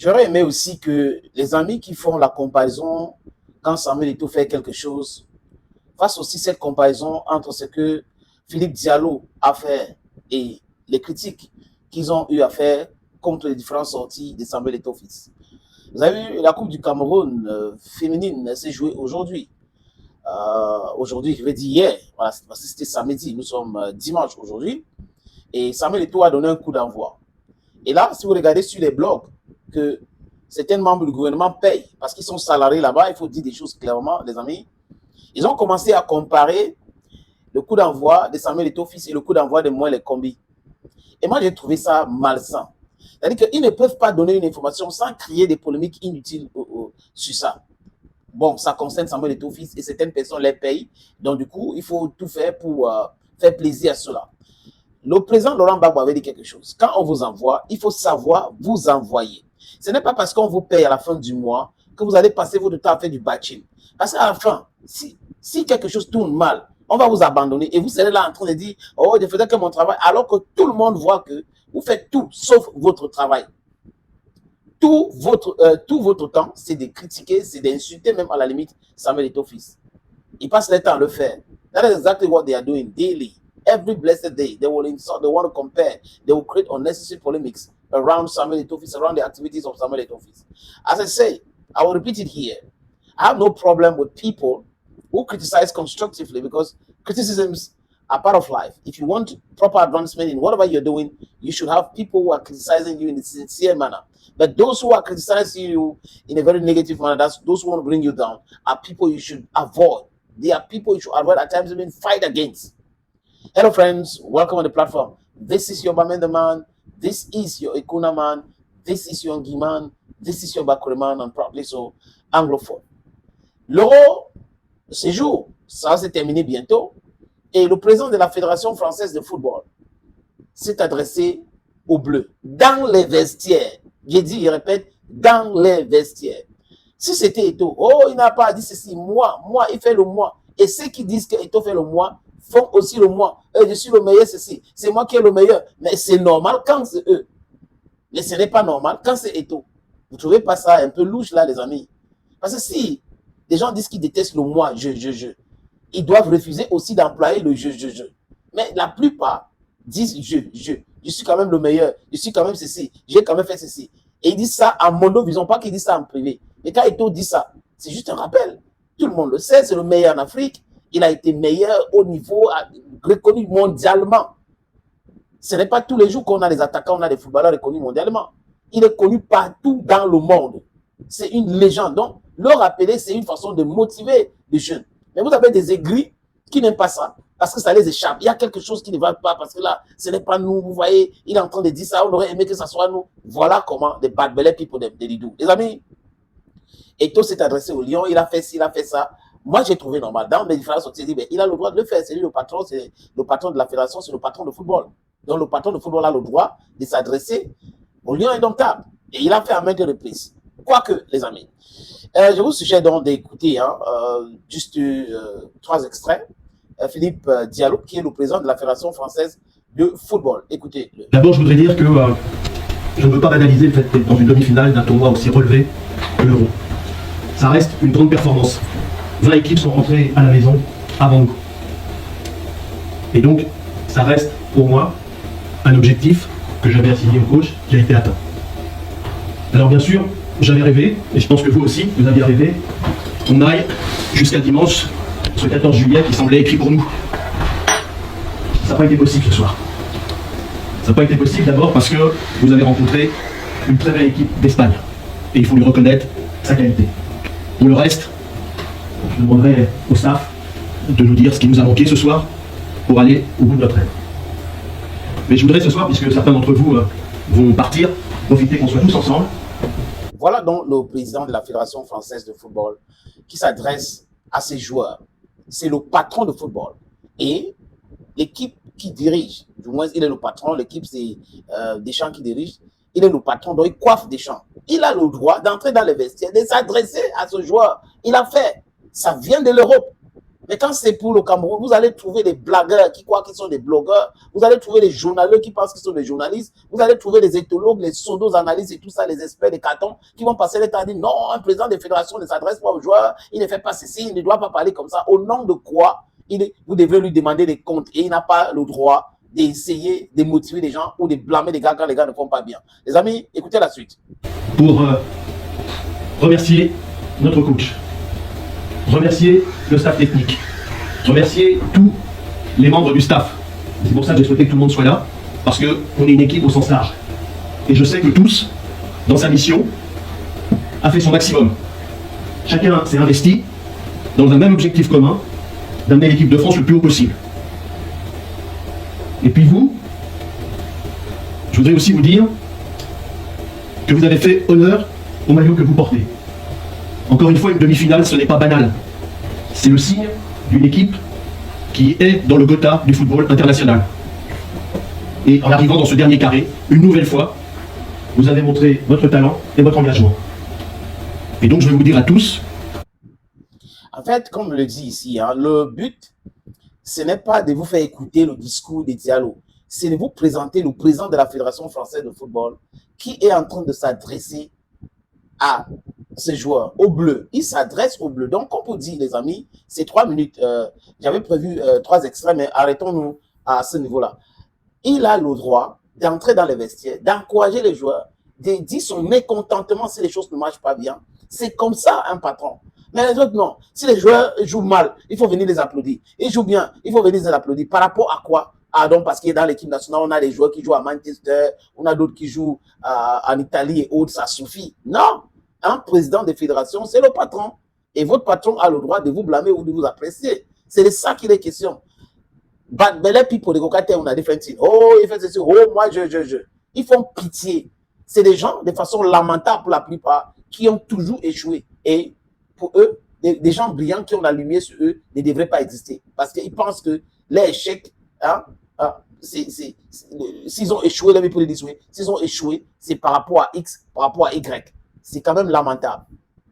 J'aurais aimé aussi que les amis qui font la comparaison quand Samuel Eto'o fait quelque chose fassent aussi cette comparaison entre ce que Philippe Diallo a fait et les critiques qu'ils ont eu à faire contre les différentes sorties de Samuel Eto'o fils. Vous avez vu, la Coupe du Cameroun féminine s'est jouée aujourd'hui. Aujourd'hui, je vais dire hier, voilà, parce que c'était samedi, nous sommes dimanche aujourd'hui, et Samuel Eto'o a donné un coup d'envoi. Et là, si vous regardez sur les blogs, que certains membres du gouvernement payent, parce qu'ils sont salariés là-bas, il faut dire des choses clairement, les amis, ils ont commencé à comparer le coup d'envoi de Samuel Eto'o fils et le coup d'envoi de Moelle Kombi. Et moi, j'ai trouvé ça malsain. C'est-à-dire qu'ils ne peuvent pas donner une information sans créer des polémiques inutiles sur ça. Bon, ça concerne Samuel Eto'o fils et certaines personnes les payent. Donc, du coup, il faut tout faire pour faire plaisir à cela. Le président Laurent Gbagbo avait dit quelque chose. Quand on vous envoie, il faut savoir vous envoyer. Ce n'est pas parce qu'on vous paye à la fin du mois que vous allez passer votre temps à faire du batching. Parce qu'à la fin, si quelque chose tourne mal, on va vous abandonner et vous serez là en train de dire « Oh, je faisais que mon travail », alors que tout le monde voit que vous faites tout sauf votre travail. Tout votre temps, c'est de critiquer, c'est d'insulter même à la limite Samuel Eto'o fils. Ils passent leur temps à le faire. That is exactly what they are doing daily. Every blessed day, they will insult, they want to compare, they will create unnecessary polemics around Samuel Eto'o fils, around the activities of Samuel Eto'o fils. As I say, I will repeat it here. I have no problem with people who criticize constructively because criticisms are part of life. If you want proper advancement in whatever you're doing, you should have people who are criticizing you in a sincere manner. But those who are criticizing you in a very negative manner, that's those who want to bring you down, are people you should avoid. They are people you should avoid, at times even fight against. Hello friends, welcome on the platform. This is your Bamenda man, this is your Ikuna man, this is your Ngi man, this is your Bakure man, and probably so anglophone. L'Euro, ce jour, ça va se terminer bientôt, et le président de la Fédération française de football s'est adressé aux Bleus, dans les vestiaires. J'ai dit, je répète, dans les vestiaires. Si c'était Eto'o, oh, il n'a pas dit ceci, moi, il fait le moi. Et ceux qui disent que Eto'o fait le moi, font aussi le moi. Je suis le meilleur, ceci. C'est moi qui est le meilleur. Mais c'est normal quand c'est eux. Mais ce n'est pas normal quand c'est Eto'o. Vous ne trouvez pas ça un peu louche là, les amis? Parce que si les gens disent qu'ils détestent le moi, je, ils doivent refuser aussi d'employer le je. Mais la plupart disent je suis quand même le meilleur, je suis quand même ceci, j'ai quand même fait ceci. Et ils disent ça en monovision, pas qu'ils disent ça en privé. Et quand Eto'o dit ça, c'est juste un rappel. Tout le monde le sait, c'est le meilleur en Afrique. Il a été meilleur au niveau, reconnu mondialement. Ce n'est pas tous les jours qu'on a des attaquants, on a des footballeurs reconnus mondialement. Il est connu partout dans le monde. C'est une légende. Donc, le rappeler, c'est une façon de motiver les jeunes. Mais vous avez des aigris qui n'aiment pas ça, parce que ça les échappe. Il y a quelque chose qui ne va pas, parce que là, ce n'est pas nous. Vous voyez, il est en train de dire ça, on aurait aimé que ça soit nous. Voilà comment des bad belly people de Lidou. Les amis, Eto'o s'est adressé au Lion, il a fait ci, il a fait ça. Moi, j'ai trouvé normal. Dans mes différentes sorties, il a le droit de le faire. C'est lui le patron, c'est le patron de la fédération, c'est le patron de football. Donc, le patron de football a le droit de s'adresser au Lion indomptable. Et il a fait à maintes reprises. Quoique, les amis, je vous suggère donc d'écouter juste 3 extraits. Philippe Diallo, qui est le président de la Fédération française de football. Écoutez-le. D'abord, je voudrais dire que je ne veux pas banaliser le fait d'être dans une demi-finale d'un tournoi aussi relevé que l'Euro. Ça reste une grande performance. 20 équipes sont rentrées à la maison avant nous. Et donc, ça reste pour moi un objectif que j'avais assigné au coach qui a été atteint. Alors bien sûr, j'avais rêvé, et je pense que vous aussi, vous aviez rêvé, qu'on aille jusqu'à dimanche, ce 14 juillet qui semblait écrit pour nous. Ça n'a pas été possible ce soir. Ça n'a pas été possible d'abord parce que vous avez rencontré une très belle équipe d'Espagne. Et il faut lui reconnaître sa qualité. Pour le reste, je demanderai au staff de nous dire ce qui nous a manqué ce soir pour aller au bout de notre rêve. Mais je voudrais ce soir, puisque certains d'entre vous vont partir, profiter qu'on soit tous ensemble. Voilà donc le président de la Fédération française de football qui s'adresse à ses joueurs. C'est le patron de football. Et l'équipe qui dirige, du moins il est le patron, l'équipe c'est Deschamps qui dirige, il est le patron, donc il coiffe Deschamps. Il a le droit d'entrer dans les vestiaires, de s'adresser à ce joueur. Il a fait, ça vient de l'Europe. Mais quand c'est pour le Cameroun, vous allez trouver des blagueurs qui croient qu'ils sont des blogueurs. Vous allez trouver des journalistes qui pensent qu'ils sont des journalistes. Vous allez trouver des éthologues, les pseudo-analystes et tout ça, les experts des cartons qui vont passer le temps à dire non, un président de fédération ne s'adresse pas aux joueurs, il ne fait pas ceci, il ne doit pas parler comme ça. Au nom de quoi vous devez lui demander des comptes et il n'a pas le droit d'essayer de motiver les gens ou de blâmer les gars quand les gars ne font pas bien. Les amis, écoutez la suite. Pour remercier notre coach, remercier le staff technique, remercier tous les membres du staff. C'est pour ça que j'ai souhaité que tout le monde soit là, parce qu'on est une équipe au sens large. Et je sais que tous, dans sa mission, a fait son maximum. Chacun s'est investi dans un même objectif commun, d'amener l'équipe de France le plus haut possible. Et puis vous, je voudrais aussi vous dire que vous avez fait honneur au maillot que vous portez. Encore une fois, une demi-finale, ce n'est pas banal. C'est le signe d'une équipe qui est dans le Gotha du football international. Et en arrivant dans ce dernier carré, une nouvelle fois, vous avez montré votre talent et votre engagement. Et donc, je vais vous dire à tous... En fait, comme je le dis ici, hein, le but, ce n'est pas de vous faire écouter le discours des Diallo. C'est de vous présenter le président de la Fédération française de football qui est en train de s'adresser à ces joueurs, aux Bleus. Il s'adresse aux Bleus. Donc, comme vous dit, les amis, c'est 3 minutes. J'avais prévu 3 extraits, mais arrêtons-nous à ce niveau-là. Il a le droit d'entrer dans les vestiaires, d'encourager les joueurs, de dire son mécontentement si les choses ne marchent pas bien. C'est comme ça un patron. Mais les autres, non. Si les joueurs jouent mal, il faut venir les applaudir. Ils jouent bien, il faut venir les applaudir. Par rapport à quoi? Ah, donc parce que dans l'équipe nationale, on a des joueurs qui jouent à Manchester, on a d'autres qui jouent en Italie et autres, ça suffit. Non. Un président de fédération, c'est le patron. Et votre patron a le droit de vous blâmer ou de vous apprécier. C'est de ça qu'il est question. But les people, les cocatés, on a des friends. Oh, il fait ceci. Oh, moi, Ils font pitié. C'est des gens, de façon lamentable pour la plupart, qui ont toujours échoué. Et pour eux, des gens brillants qui ont la lumière sur eux ne devraient pas exister. Parce qu'ils pensent que les échecs, hein, s'ils ont échoué, les people disent oui, s'ils ont échoué, c'est par rapport à X, par rapport à Y. C'est quand même lamentable.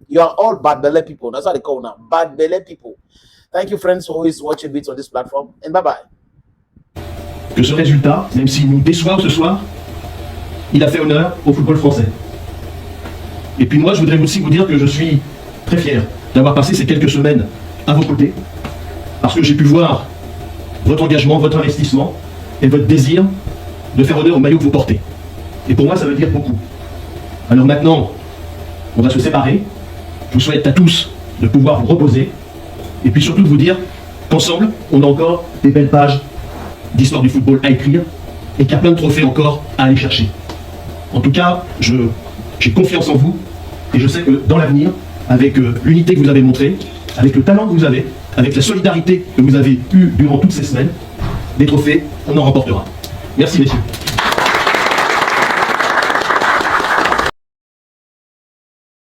You are all bad belly people. That's what they call now. Bad belly people. Thank you, friends, for always watching bits on this platform. And bye-bye. Que ce résultat, même s'il nous déçoit ce soir, il a fait honneur au football français. Et puis moi, je voudrais aussi vous dire que je suis très fier d'avoir passé ces quelques semaines à vos côtés, parce que j'ai pu voir votre engagement, votre investissement et votre désir de faire honneur au maillot que vous portez. Et pour moi, ça veut dire beaucoup. Alors maintenant, on va se séparer. Je vous souhaite à tous de pouvoir vous reposer et puis surtout de vous dire qu'ensemble, on a encore des belles pages d'histoire du football à écrire et qu'il y a plein de trophées encore à aller chercher. En tout cas, j'ai confiance en vous et je sais que dans l'avenir, avec l'unité que vous avez montrée, avec le talent que vous avez, avec la solidarité que vous avez eue durant toutes ces semaines, des trophées, on en remportera. Merci messieurs.